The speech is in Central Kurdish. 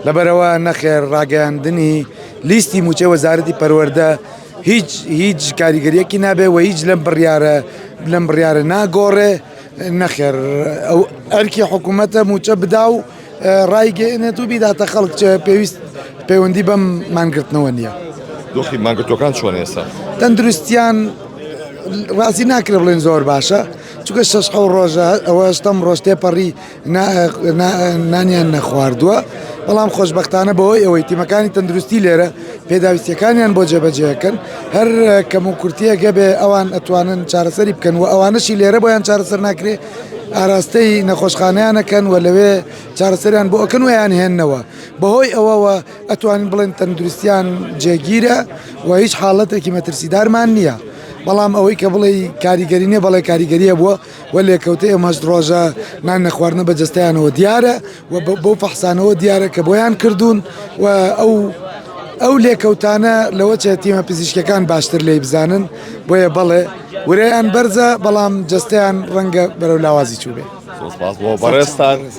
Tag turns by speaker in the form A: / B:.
A: لەبەرەوە نەخێر ڕاگەیاندنی لیستی موچەی وەزارەتی پەروەردە هیچ کاریگەریەکی نابێ و هیچ لەم بڕیارە ناگۆڕێ نەخێر ئەو ئەرکی حکوومەتە موچە بدا و ڕایگەێنێت و بیداتە خەڵک پێویست پەیوەندی بەم مانگرتنەوە نییە.
B: دۆخی مانگرتوەکان چۆن ئێستا؟
A: تەندروستیان ڕاستی ناکرێ بڵێن زۆر باشە چونکە 6 ڕۆژە ئەوە شتەم ڕۆژ تێپەڕی نانیان نەخواردووە، بەڵام خۆشببختانە بەوەی ئەوەی تیمەکانی تەندروستی لێرە پێداویستیەکانیان بۆ جێبەجێەکەن هەر کەم و کورتیەکە بێ ئەوان ئەتوانن چارەسەری بکەن و ئەوانەشی لێرە بۆیان چارەسەر ناکرێ ئاراستەی نەخۆشخانەیانەکەن و لەوێ چارەسەریان بۆ ئەکەن ویان هێننەوە بەهۆی ئەوەوە ئەتوانین بڵێن تەندروستیان جێگیرە و هیچ حاڵەتێکی مەترسیدارمان نییە. بەڵام ئەوەی کە بڵێ کاریگەری نیە بەڵێ کاریگەریە بووە و لێکەوتەی ئەمەشت ڕۆژە نان نەخواردنە بە جەستەیانەوە دیارە و بۆ فەحسانەوە دیارە کە بۆیان کردوون و ئەو لێکەوتانە لەوە تیمە پزیشکەکان باشتر لێی بزانن بۆیە بەڵێ ورەیان بەرزە بەڵام جەستەیان ڕەنگە بەرەو لاوازی چوو بێ.
B: بەڕێستان